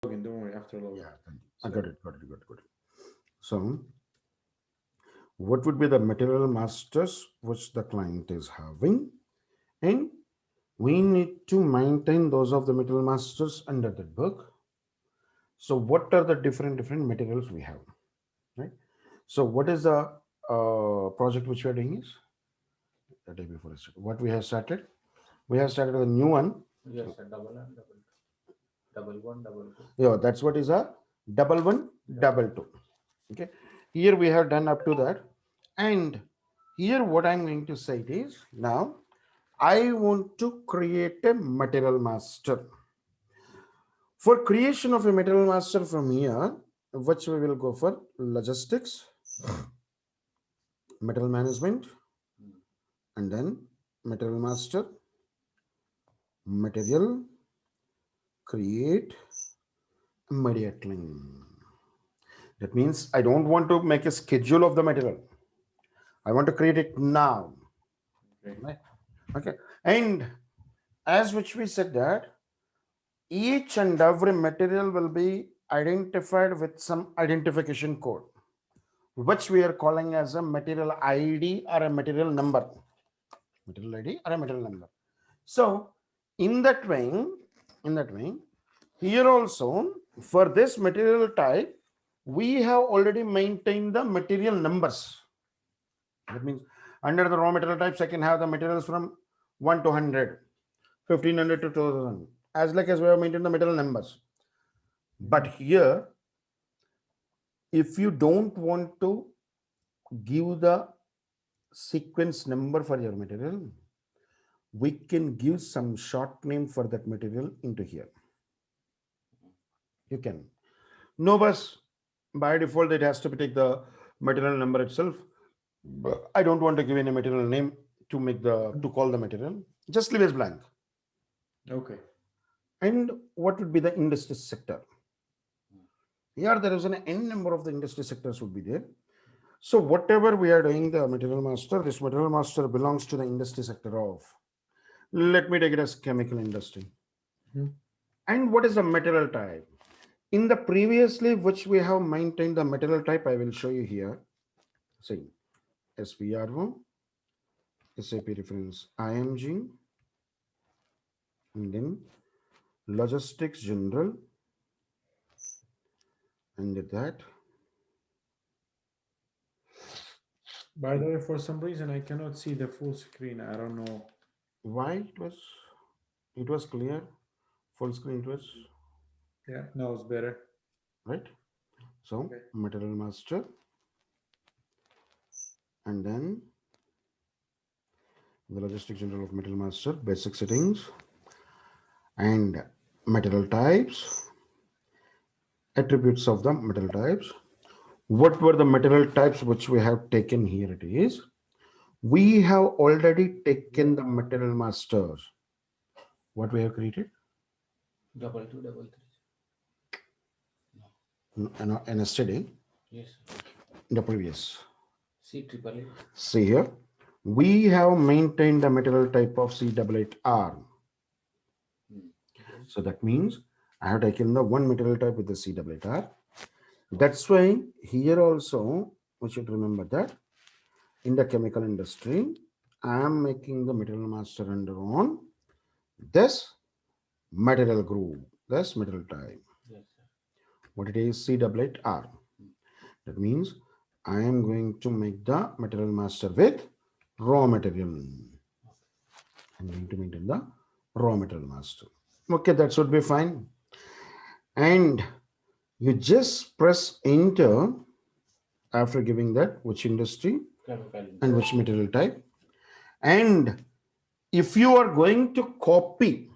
Login, don't worry, after login. Yeah, thank you. I So, got it. So what would be the material masters which the client is having? And we need to maintain those of the material masters under that book. So what are the different materials we have, right? So what is the project which we are doing is the day before yesterday. What we have started? We have started a new one. yes, sir, double and double two. Double one, double two. Yeah, that's what is a double one, Double. double two. Okay. Here we have done up to that. And here what I'm going to say is now I want to create a material master. For creation of a material master from here, which we will go for logistics, material management, Hmm. and then material master, material, create immediately. That means I don't want to make a schedule of the material. I want to create it now. Okay. Right? Okay. And as which we said that each and every material will be identified with some identification code, which we are calling as a material ID or a material number. Material ID or a material number. So in that way, here also for this material type, we have already maintained the material numbers. That means under the raw material types, I can have the materials from 1 to 100, 1500 to 2000, as like as we have maintained the material numbers. But Mhm. here, if you don't want to give the sequence number for your material, we can give some short name for that material into here. You can. No bus, by default, it has to take the material number itself. But I don't want to give any material name to make the to call the material. Just leave as blank. Okay. And what would be the industry sector? Here there is an n number of the industry sectors would be there. So whatever we are doing the material master, this material master belongs to the industry sector of, let me take it as chemical industry. Mhm. And what is the material type? In the previously which we have maintained the material type, I will show you here. See, SPRO, SAP reference IMG, and then logistics general, and that By the way, for some reason I cannot see the full screen. I don't know. why it was clear, full screen it was, Yeah, no, it's better. right? So Okay. material master, and then the logistics general of material master, basic settings, and material types, attributes of the material types. What were the material types which we have taken here? It is we have already taken the material masters. What we have created Double two, double three. No. in yesterday Yes. in the previous. C triple eight. See here, we have maintained the material type of C88R. Hmm. Yes. So that means I have taken the one material type with the C88R. That's why here also we should remember that in the chemical industry, I am making the material master under on this material group, this material type. Yes, sir. What it is C88R. Hmm. That means I am going to make the material master with raw material. I'm going to maintain the raw material master. Okay, that should be fine. And you just press enter after giving that which industry Chemical and industry. which material type. And if you are going to copy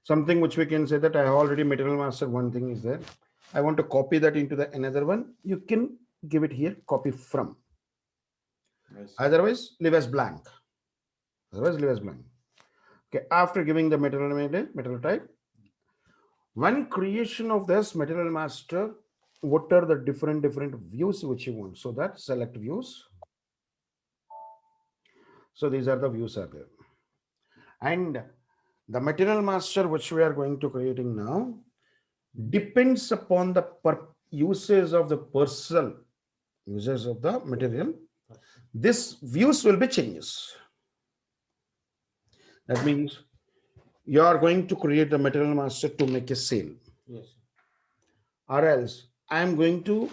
something which we can say that I have already material master, one thing is there. I want to copy that into the another one. You can give it here, copy from. I see. Otherwise, leave as blank. Otherwise, leave as blank. Okay, after giving the material type, one creation of this material master, what are the different views which you want? So that select views. So these are the views are there. And the material master which we are going to creating now, depends upon the uses of the parcel, uses of the material. This views will be changes. That means you are going to create the material master to make a sale, Yes. or else I am going to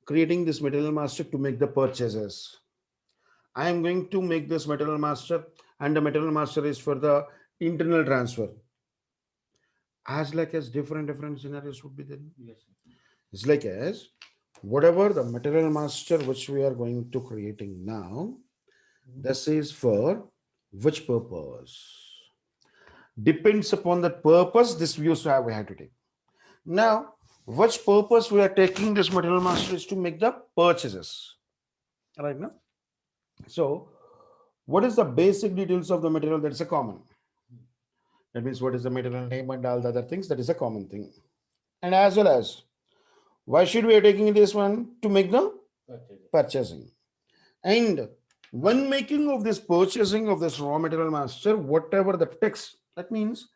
creating this material master to make the purchases. I am going to make this material master, and the material master is for the internal transfer. As like as different scenarios would be there. Yes. It's like as whatever the material master which we are going to creating now, this is for which purpose? Depends upon that purpose, this views we have to take. Now, which purpose we are taking this material master is to make the purchases. Right now. So, what is the basic details of the material? That's a common. That means what is the material name and all the other things, that is a common thing. And as well as why should we are taking this one? To make the purchasing. And when making of this purchasing of this raw material master, whatever the text, that means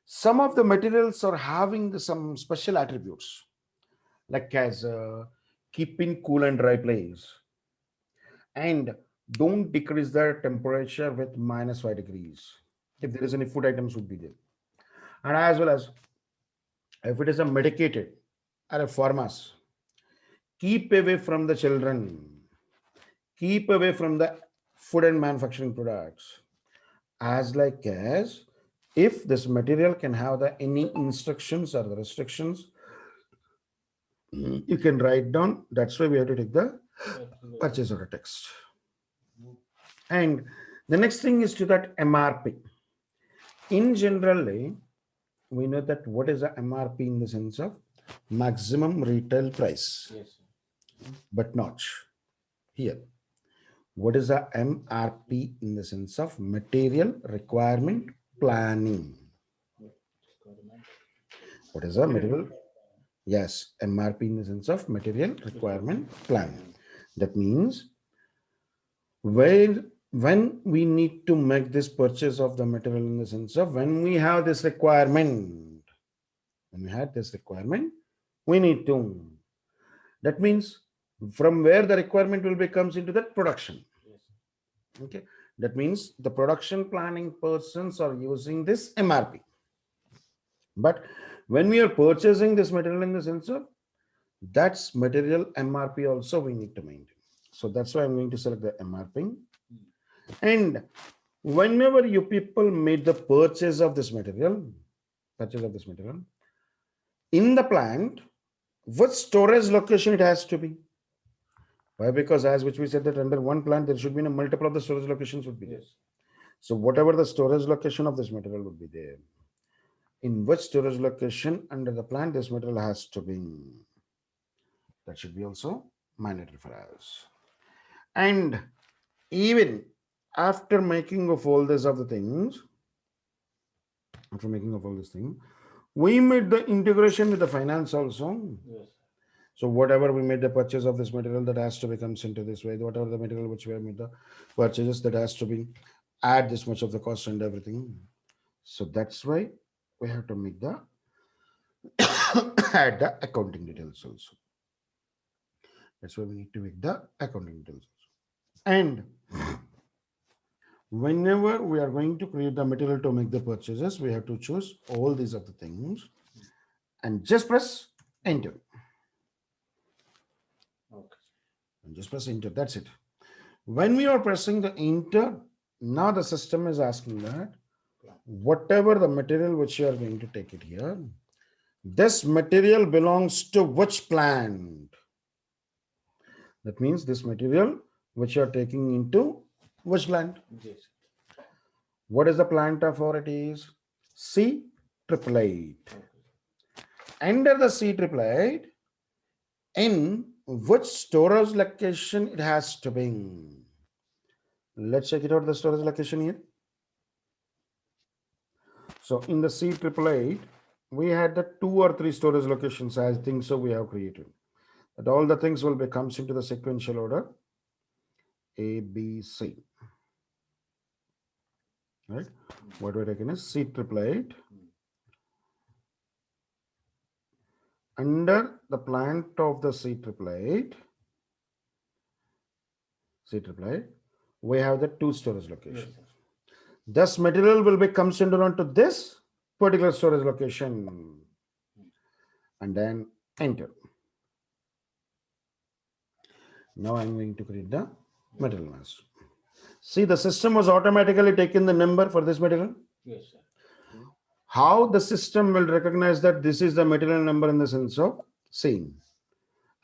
some of the materials are having some special attributes, like as keep in cool and dry place, and don't decrease the temperature with -5 degrees. If there is any food items would be there, and as well as if it is a medicated or a pharmacy, keep away from the children, keep away from the food and manufacturing products. As like as if this material can have the any instructions or the restrictions, you can write down. That's why we have to take the purchase order text. And the next thing is to that MRP. In generally, we know that what is the MRP in the sense of maximum retail price, Yes. but not here. What is the MRP in the sense of material requirement planning? What is the material? Yes, MRP in the sense of material requirement planning. That means where when we need to make this purchase of the material in the sense of when we have this requirement, when we had this requirement, we need to. That means from where the requirement will be comes into that production. Okay, that means the production planning persons are using this MRP. But when we are purchasing this material in the sense of that's material MRP also we need to maintain. So that's why I'm going to select the MRP. And whenever you people made the purchase of this material in the plant, what storage location it has to be? Why? Because as which we said that under one plant there should be a multiple of the storage locations would be there. So whatever the storage location of this material would be there, in which storage location under the plant this material has to be, that should be also mandatory for us. And even after making of all this of the things, after making of all this thing, we made the integration with the finance also. Yes. So whatever we made the purchase of this material, that has to be comes into this way. Whatever the material which we have made the purchases, that has to be add this much of the cost and everything. So that's why we have to make the add the accounting details also. That's why we need to make the accounting details also. And whenever we are going to create the material to make the purchases, we have to choose all these other things and just press enter. Okay. And just press enter. That's it. When we are pressing the enter, now the system is asking that whatever the material which you are going to take it here, this material belongs to which plant? That means this material which you are taking into which plant? Yes. What is the plant of or it is? C triple eight. Okay. Enter the C triple eight in which storage location it has to be. Let's check it out the storage location here. So in the C triple eight, we had the 2 or 3 storage locations. I think so we have created. That all the things will be comes into the sequential order A, B, C. Right? What we're taking is C triple eight. under the plant of the C triplet, we have the two storage Yes, locations. sir. This material will be considered onto this particular storage location and then enter. Now I'm going to create the material master. See, the system was automatically taking the number for this material. Yes, sir. How the system will recognize that this is the material number in the sense of seeing.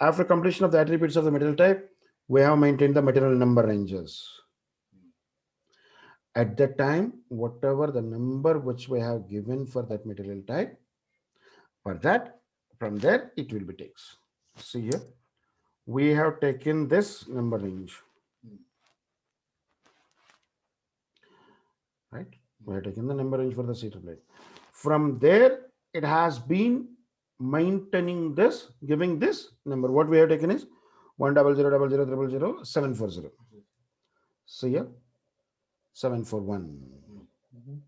After completion of the attributes of the material type, we have maintained the material number ranges. At that time, whatever the number which we have given for that material type, for that, from there it will be takes. See here, we have taken this number range, right? We have taken the number range for the C triplet. From there, it has been maintaining this, giving this number. What we have taken is 1000000000740. See here, 741. Mhm.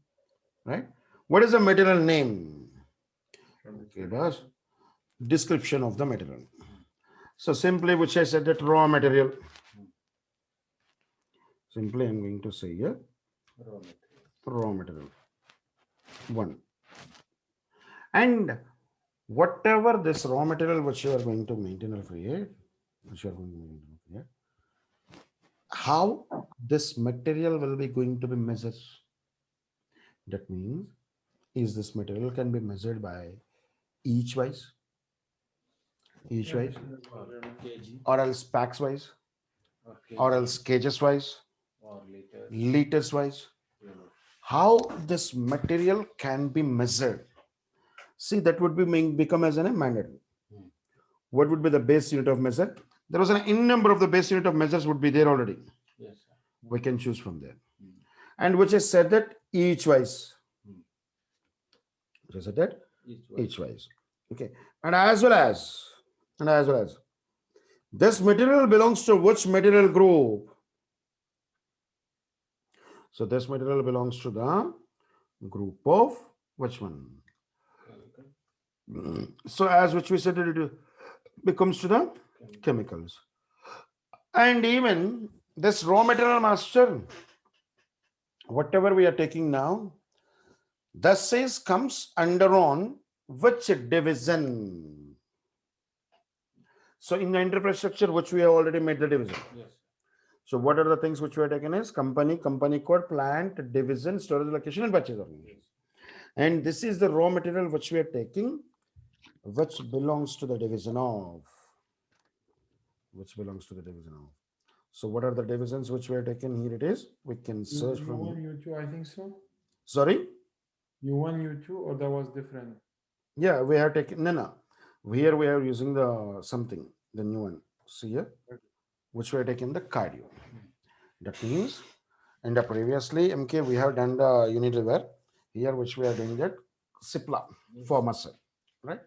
Right? What is the material name? From the Okay, chart. boss. Description of the material. So simply, which I said that raw material. Simply, I'm going to say here Raw material. raw material. One. And whatever this raw material which you are going to maintain or create, which you are going to maintain or create, how this material will be going to be measured. That means, is this material can be measured by each wise, Yeah, this is or kg else packs wise, or or kg else cages wise, or liters. liters wise. Unit. How this material can be measured? See, that would be become as a mandatory. What would be the base unit of measure? There was an in number of the base unit of measures would be there already. Yes, sir. We can choose from there. And which is said that each wise. Which is said that Each one. each wise. Okay. And as well as this material belongs to which material group? So this material belongs to the group of which one? Chemical. So as which we said it becomes to the chemicals. And even this raw material master, whatever we are taking now, thus says comes under on which division? So in the enterprise structure, which we have already made the division. Yes. So what are the things which we are taken is company, company code, plant, division, storage location, and purchase organization. And this is the raw material which we are taking, which belongs to the division of. Which belongs to the division of. So what are the divisions which we are taken? Here it is. We can search from. U1, U2, I think so. Sorry? U1, U2, or that was different. Yeah, we have taken. No. Here we are using the something, the new one. See here, which we are taking the cardio. That means in the previously MK we have done the unit river. Here which we are doing that Sipla for muscle, right?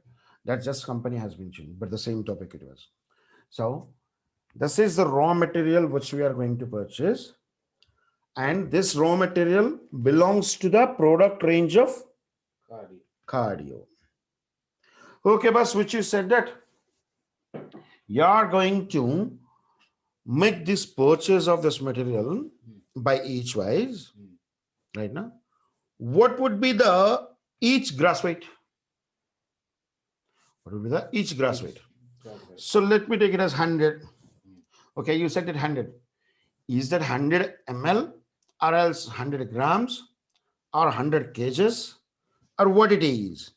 That just company has been changed, but the same topic it was. So this is the raw material which we are going to purchase, and this raw material belongs to the product range of cardio. Okay, boss, which you said that you are going to make this purchase of this material by each wise, right now. What would be the each grass weight? What would be the each grass weight? So let me take it as 100. Okay, you said it 100. Is that 100 ml or else 100 grams or 100 kgs or what it is?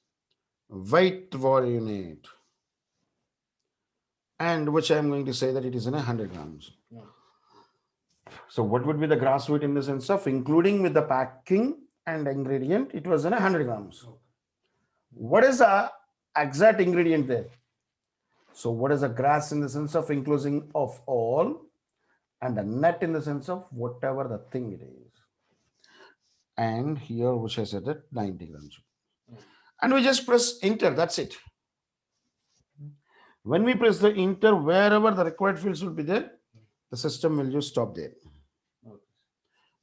Weight per unit. And which I am going to say that it is in 100 grams. So what would be the grass weight in the sense of including with the packing and ingredient? It was in 100 grams. What is the exact ingredient there? So what is the grass in the sense of including of all, and the net in the sense of whatever the thing it is. And here which I said that 90 grams. And we just press enter, that's it. When we press the enter, wherever the required fields will be there, the system will just stop there.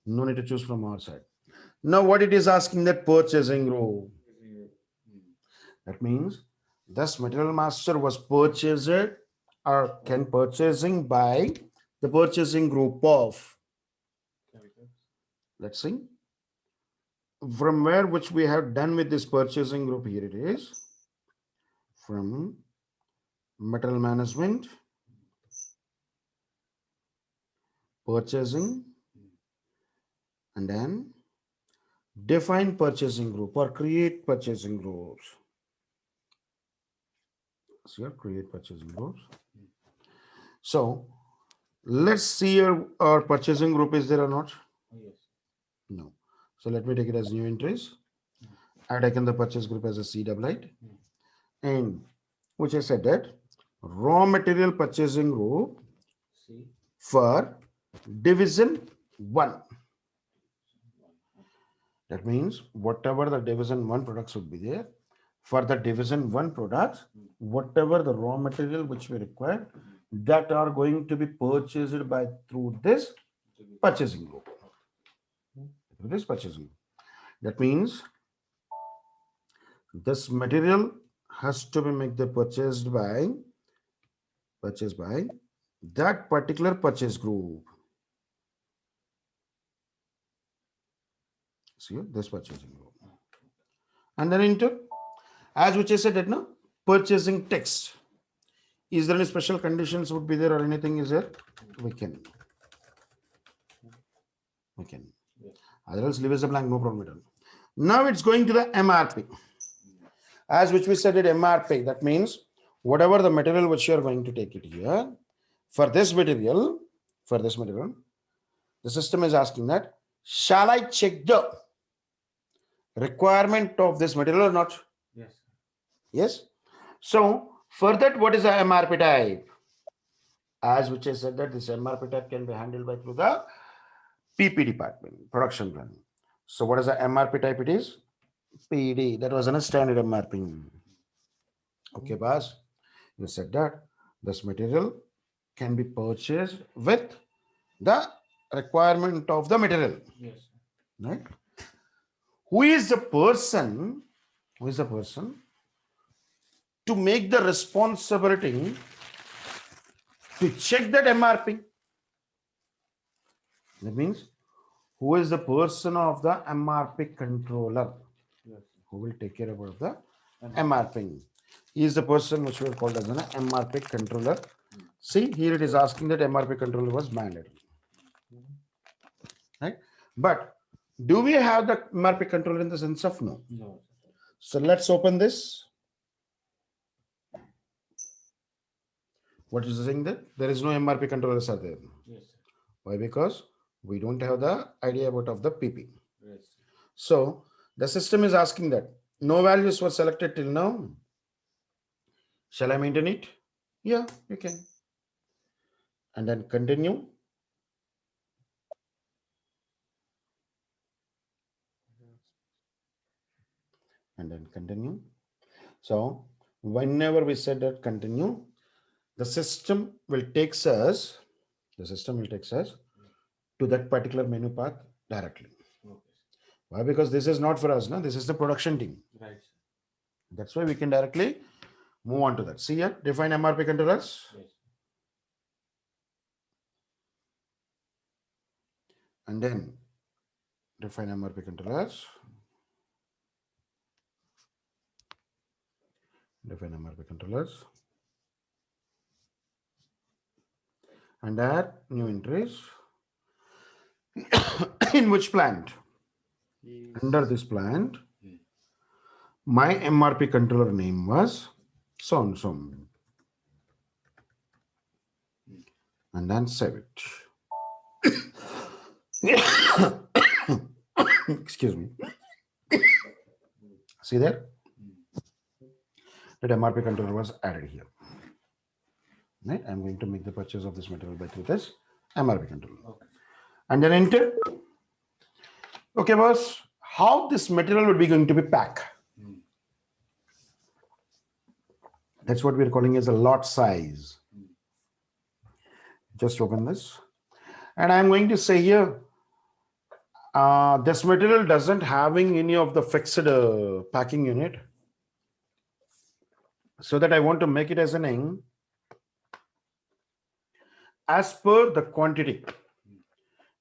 No need to choose from our side. Now what it is asking, that purchasing row. That means This material master was purchased or can purchasing by the purchasing group of, let's see, from where which we have done with this purchasing group. Here it is, from material management, purchasing, and then define purchasing group or create purchasing groups. So here, create purchasing groups. So let's see our purchasing group is there or not. No. So let me take it as new entries. I've taken the purchase group as a C double it, and which I said that raw material purchasing group for division 1. That means whatever the division 1 products would be there, for the division 1 products, whatever the raw material which we require, that are going to be purchased by through this purchasing group. Through this purchasing. That means this material has to be made the purchased by that particular purchase group. See this purchasing group. And then into, as which I said that no purchasing text. Is there any special conditions would be there or anything is there? We can. Otherwise leave as a blank, no problem at all. Now it's going to the MRP. As which we said it MRP, that means whatever the material which you are going to take it here, for this material, the system is asking that, shall I check the requirement of this material or not? Yes. Yes. So for that, what is the MRP type? As which I said that this MRP type can be handled by through the PP department, production plan. So what is the MRP type? It is PD. That was a standard MRP. Okay, boss. You said that this material can be purchased with the requirement of the material. Yes. Right? Who is the person? Who is the person to make the responsibility to check that MRP? That means who is the person of the MRP controller? Yes. Who will take care about the MRP? He is the person which we have called as an MRP controller. See, here it is asking that MRP controller was mandatory. Right? But do we have the MRP controller in the sense of no? No. So let's open this. What is saying that? There is no MRP controllers are there. Yes. Why? Because we don't have the idea about of the PP. Yes. So the system is asking that no values were selected till now. Shall I maintain it? Yeah, you can. And then continue. And then continue. So whenever we said that continue, the system will take us to that particular menu path directly. Okay. Why? Because this is not for us, no? This is the production team. Right. That's why we can directly move on to that. See here, define MRP controllers. Yes. And then define MRP controllers. Define MRP controllers. And add new entries. In which plant? Yes. Under this plant, my MRP controller name was so and so. And then save it. Excuse me. See there? That MRP controller was added here. Right? I'm going to make the purchase of this material by through this MRP controller. Okay. And then enter. Okay, boss. How this material would be going to be packed? That's what we're calling as a lot size. Just open this. And I'm going to say here, this material doesn't having any of the fixed packing unit. so that I want to make it as an ing as per the quantity.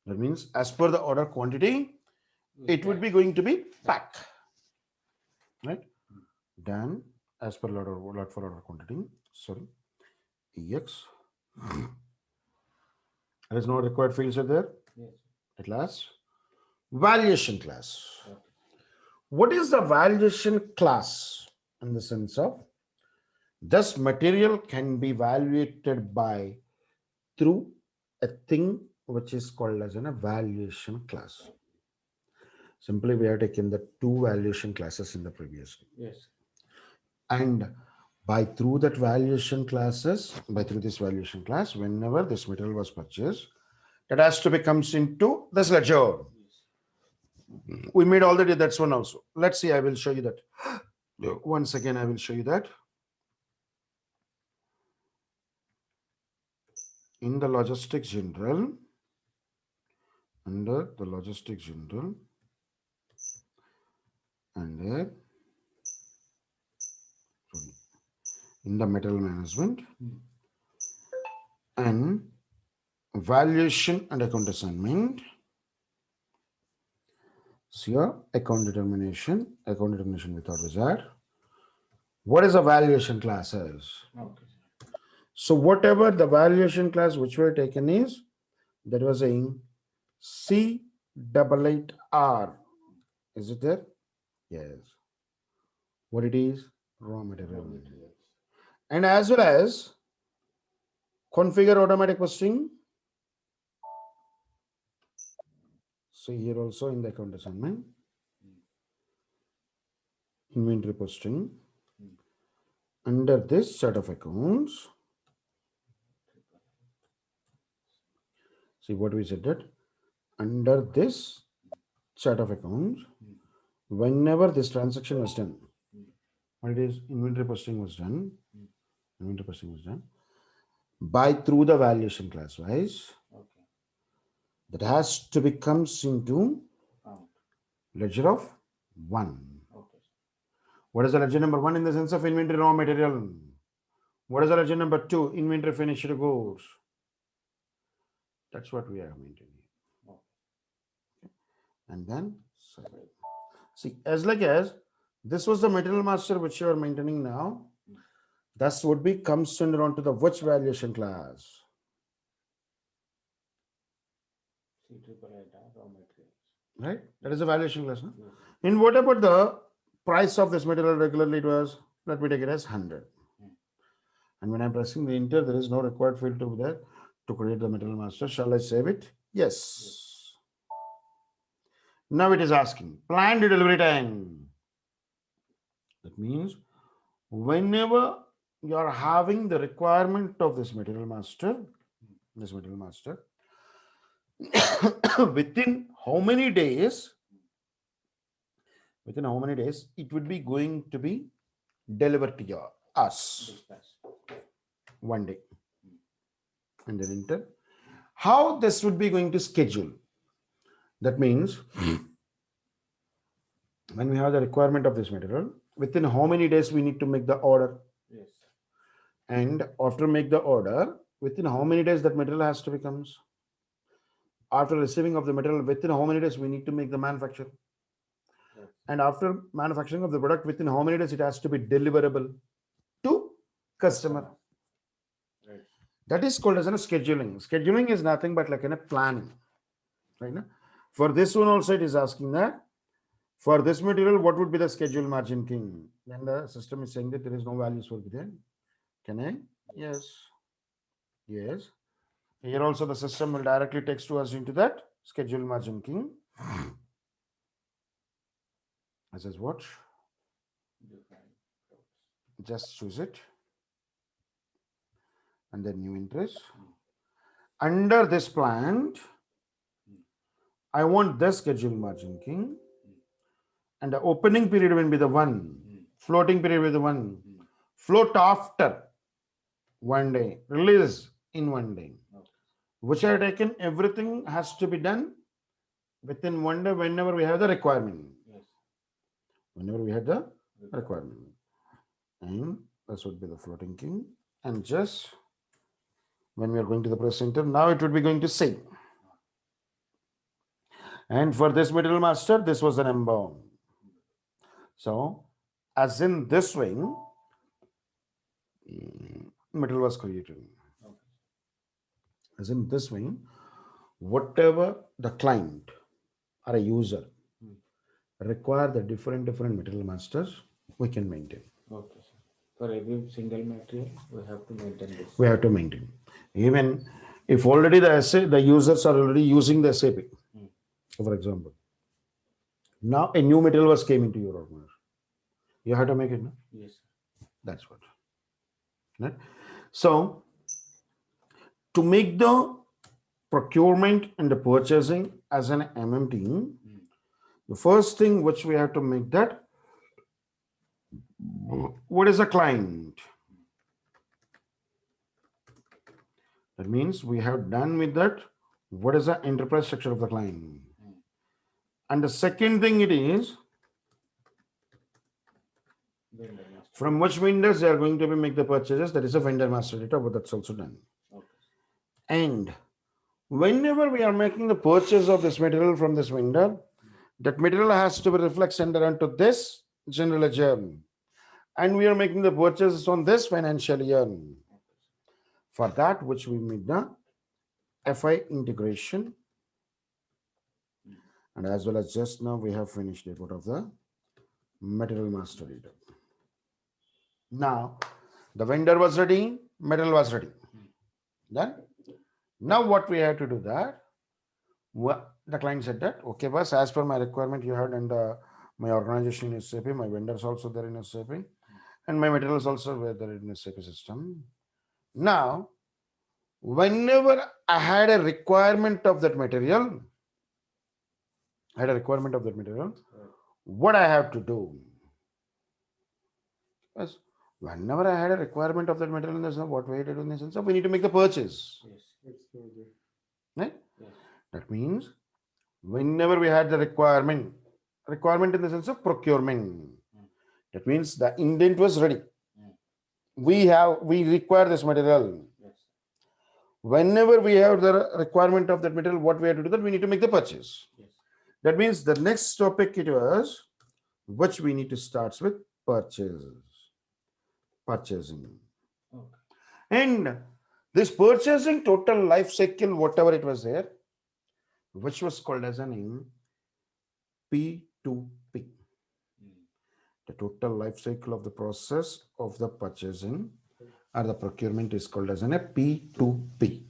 That means as per the order quantity, it would be going to be pack. Right? Then as per lot for order quantity, sorry, EX. There is no required fields are there. Yes. At last, valuation class. What is the valuation class? In the sense of this material can be evaluated by through a thing which is called as a valuation class. Simply, we have taken the two valuation classes in the previous. Yes. And by through that valuation classes, by through this valuation class, whenever this material was purchased, that has to be comes into this ledger. We made already that's one also. Let's see, I will show you that. Once again, I will show you that. In the logistics general, under the logistics general, and there, sorry, in the material management and valuation and account assignment. So here, account determination without wizard. What is a valuation class is? Okay. So whatever the valuation class which were taken is, that was saying C88R. Is it there? Yes. What it is? Raw material. And as well as configure automatic posting. So here also in the account assignment, inventory posting. Under this set of accounts, see what we said that under this set of accounts, whenever this transaction was done, what it is, inventory posting was done, by through the valuation class wise, that has to be comes into ledger of 1. What is the ledger number 1 in the sense of inventory raw material? What is the ledger number 2? Inventory finished goods. That's what we are maintaining. And then see, as like as this was the material master which you are maintaining now, thus would be comes under onto the which valuation class? Right? That is a valuation class. No? And what about the price of this material regularly? It was, let me take it as 100. And when I'm pressing the enter, there is no required field to there to create the material master. Shall I save it? Yes. Now it is asking planned delivery time. That means whenever you are having the requirement of this material master, within how many days it would be going to be delivered to us? 1 day. And then enter. How this would be going to schedule? That means when we have the requirement of this material, within how many days we need to make the order? Yes. And after make the order, within how many days that material has to become? After receiving of the material, within how many days we need to make the manufacture? Yes. And after manufacturing of the product, within how many days it has to be deliverable to customer? Right. That is called as a scheduling. Scheduling is nothing but like in a planning. Right? For this one also it is asking that for this material, what would be the schedule margin king? Then the system is saying that there is no values will be there. Can I? Yes. Yes. Here also the system will directly text to us into that schedule margin king. I says what? Just choose it. And then new interest. Under this plant, I want the schedule margin king. And the opening period will be the 1. Floating period will be the 1. Float after 1 day. Release in 1 day. Which I taken, everything has to be done within 1 day whenever we have the requirement. Yes. Whenever we have the requirement. And This would be the floating king. And just when we are going to the press enter, now it would be going to same. And for this material master, this was an M-bound. So, as in this wing, metal was created. As in this wing, whatever the client or a user require the different material masters, we can maintain. Okay, sir. For every single material, we have to maintain this. We have to maintain. Even if already the users are already using the SAP, for example, now a new material was came into your organization. You have to make it, no? Yes, sir. That's what. Right? So, to make the procurement and the purchasing as an MMT, the first thing which we have to make that, what is a client? That means we have done with that, what is the enterprise structure of the client? And the second thing it is, Vendor master. from which vendors they are going to be make the purchases, that is a vendor master data, but that's also done. Okay. And whenever we are making the purchase of this material from this vendor, that material has to be reflected onto this general ledger. And we are making the purchases on this financial year. For that, which we made the FI integration. And as well as just now, we have finished the report of the material master data. Now, the vendor was ready, material was ready. Done. Now, what we have to do that, the client said that, okay, boss, as per my requirement, you have done my organization in SAP, my vendors also there in SAP, and my materials also were there in SAP system. Now, whenever I had a requirement of that material, what I have to do? Yes. Whenever I had a requirement of that material, in the sense, what we had to do in the sense of we need to make the purchase. Yes. Right? Yes. That means whenever we had the requirement in the sense of procurement, that means the indent was ready. We require this material. Yes. Whenever we have the requirement of that material, what we have to do that we need to make the purchase. Yes. That means the next topic it was, which we need to start with purchasing. Okay. And this purchasing total life cycle, whatever it was there, which was called as an P2P. The total life cycle of the process of the purchasing or the procurement is called as a P2P.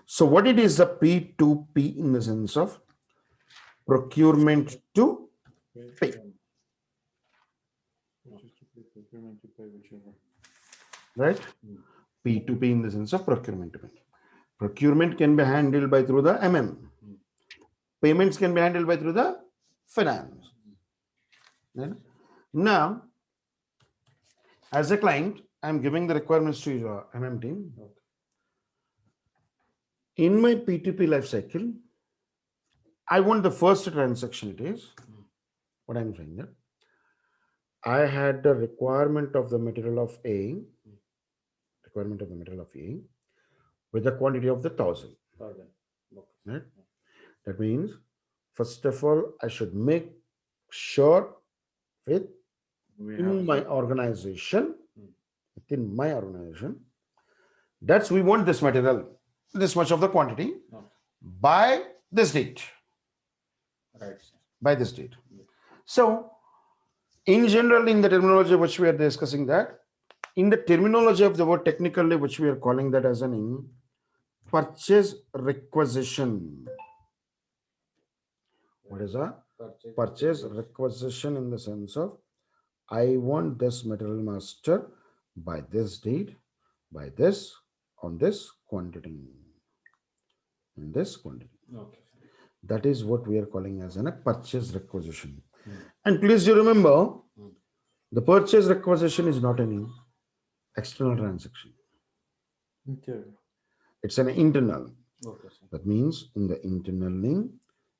So what it is the P2P in the sense of procurement to pay. Right? P2P in the sense of procurement to pay. Procurement can be handled by through the MM. Payments can be handled by through the finance. Right? Now, as a client, I am giving the requirements to your MM team. In my P2P life cycle, I want the first transaction. It is what I'm saying that I had the requirement of the material of A, with the quantity of the 1,000. Okay. Right? That means, first of all, I should make sure within my organization, that's we want this material, this much of the quantity by this date. Right, sir. By this date. So, in general, in the terminology which we are discussing that, in the terminology of the word technically, which we are calling that as an purchase requisition. What is a purchase requisition in the sense of I want this material master by this date, by this, on this quantity. In this quantity. Okay. That is what we are calling as a purchase requisition. And please do remember, the purchase requisition is not any external transaction. It's an internal. Okay, sir. That means in the internal link,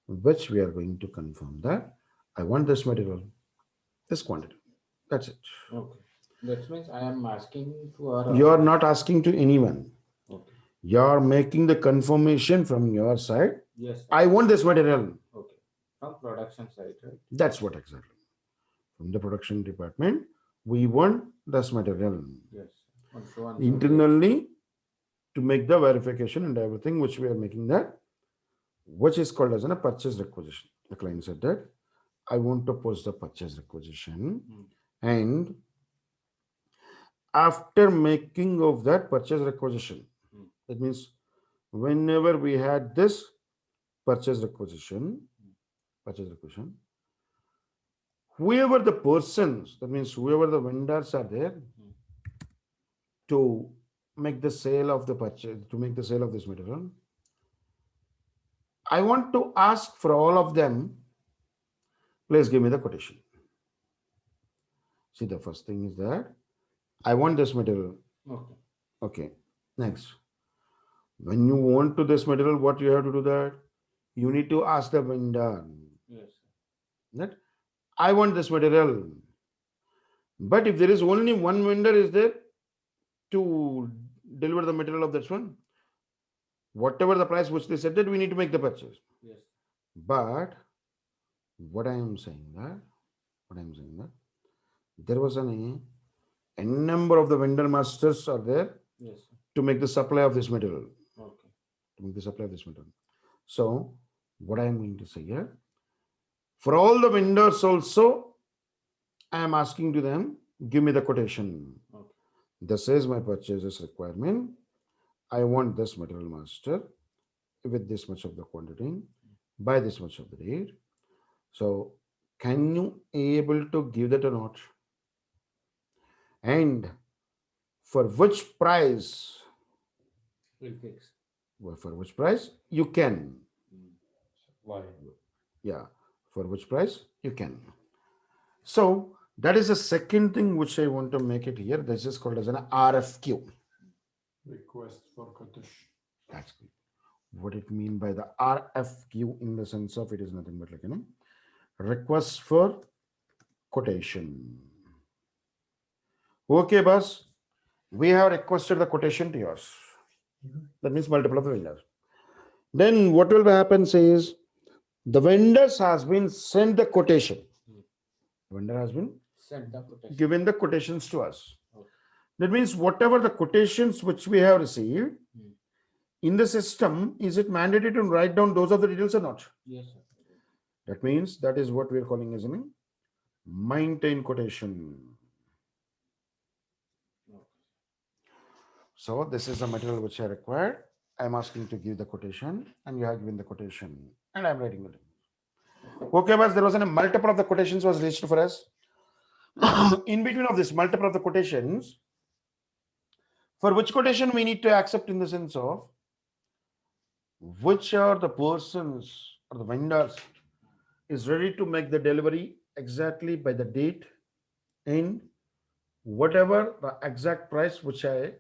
which we are going to confirm that I want this material, this quantity. That's it. Okay. That means I am asking to our. You're not asking to anyone. Okay. You're making the confirmation from your side. Yes, sir. I want this material. Okay. From production side, right? That's what exactly. From the production department, we want this material. Yes. On so and so date. Internally, to make the verification and everything, which we are making that, which is called as a purchase requisition. The client said that I want to post the purchase requisition, and after making of that purchase requisition, that means whenever we had this purchase requisition, whoever the persons, that means whoever the vendors are there to make the sale of the purchase, to make the sale of this material, I want to ask for all of them, please give me the quotation. See, the first thing is that I want this material. Okay. Okay. Next, when you want to this material, what you have to do that? You need to ask the vendor Yes. that I want this material. But if there is only one vendor is there to deliver the material of that one, whatever the price which they said that we need to make the purchase. Yes. But what I am saying that there was a number of the vendor masters are there Yes. to make the supply of this material. Okay. To make the supply of this material. So what I am going to say here, for all the vendors also, I am asking to them, give me the quotation. Okay. This is my purchases requirement. I want this material master with this much of the quantity by this much of the date. So can you able to give that or not? And for which price? We'll fix. Well, for which price you can? Why? Yeah, for which price you can. So that is the second thing which I want to make it here. This is called as an RFQ. Request for quotation. That's good. What it mean by the RFQ in the sense of it is nothing but like request for quotation. Okay, boss. We have requested the quotation to yours. That means multiple of the vendors. Then what will happen is the vendors has been sent the quotation. Vendor has been Send the quotation. given the quotations to us. Okay. That means whatever the quotations which we have received in the system, is it mandated to write down those of the details or not? Yes, sir. That means that is what we are calling as a maintain quotation. Okay. So this is the material which I required. I'm asking to give the quotation and you have given the quotation and I'm writing it. Okay, but there was a multiple of the quotations was reached for us. In between of this multiple of the quotations, for which quotation we need to accept in the sense of which are the persons or the vendors is ready to make the delivery exactly by the date and whatever the exact price which I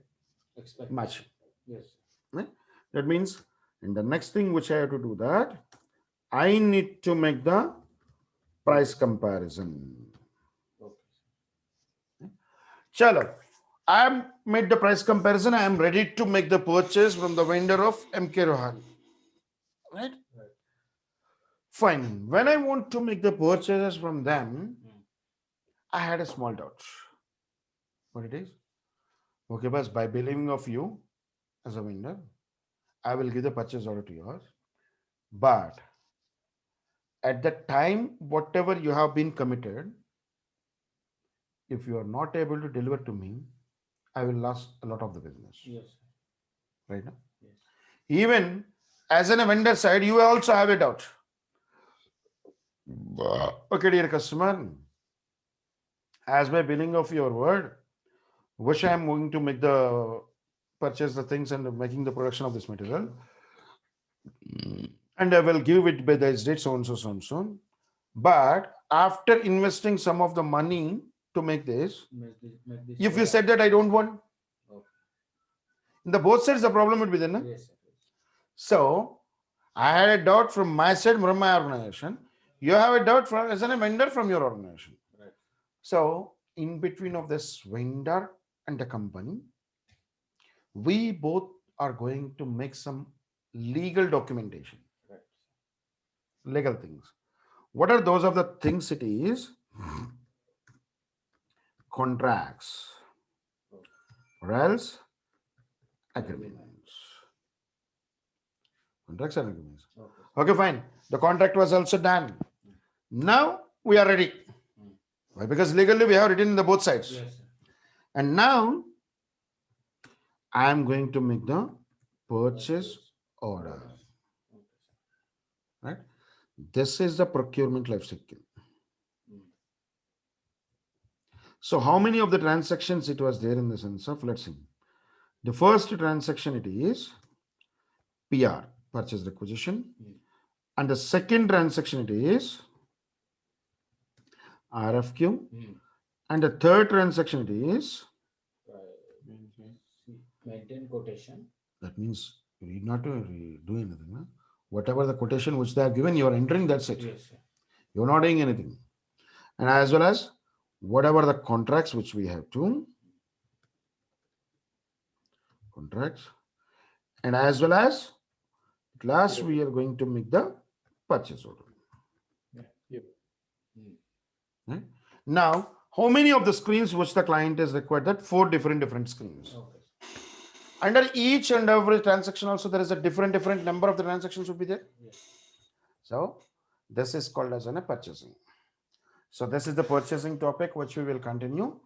Expect. match. Yes. Right? That means in the next thing which I have to do that, I need to make the price comparison. Okay. Chalo, I have made the price comparison. I am ready to make the purchase from the vendor of MK Rohan. Right? Right. Fine. When I want to make the purchases from them, I had a small doubt. What it is? Okay, but by believing of you as a vendor, I will give the purchase order to yours. But at the time, whatever you have been committed, if you are not able to deliver to me, I will lose a lot of the business. Yes. Right now? Yes. Even as in a vendor side, you also have a doubt. Okay, dear customer, as by billing of your word, which I am going to make the purchase the things and making the production of this material, and I will give it by this date, so and so, so and so. But after investing some of the money to make this, Make this if you said that I don't want, okay. in the both sides the problem would be there. No? Yes, sir. So I had a doubt from my side, from my organization. You have a doubt from as a vendor from your organization. Right. So in between of this vendor and the company, we both are going to make some legal documentation, Right. legal things. What are those of the things? It is contracts or else agreements. Contracts and agreements. Okay. Okay, fine. The contract was also done. Now we are ready. Why? Because legally we have written in the both sides. Yes, sir. And now I am going to make the purchase order. Okay, Right? This is the procurement life cycle. sir. So how many of the transactions it was there in the sense of, let's see. The first transaction it is PR, purchase requisition. And the second transaction it is RFQ. And the third transaction it is, Maintain quotation. that means you need not to do anything. No? Whatever the quotation which they have given, you are entering, that's it. Yes, sir. You're not doing anything. And as well as whatever the contracts which we have to, contracts. And as well as at last we are going to make the purchase order. Yep. Right? Now, how many of the screens which the client is required? That 4 different screens. Okay. Under each and every transaction also there is a different number of the transactions would be there. Yes. So this is called as a purchasing. So this is the purchasing topic which we will continue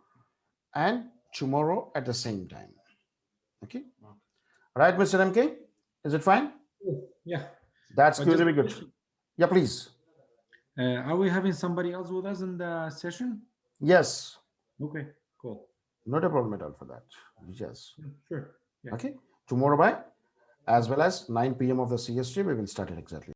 and tomorrow at the same time. Okay. Right, Mr. MK? Is it fine? Yeah. That's But just really a good. question. Yeah, please. Are we having somebody else with us in the session? Yes. Okay, cool. Not a problem at all for that. Yes. Sure. Yeah. Okay. Tomorrow by as well as 9 p.m. of the CST, we will start it exactly.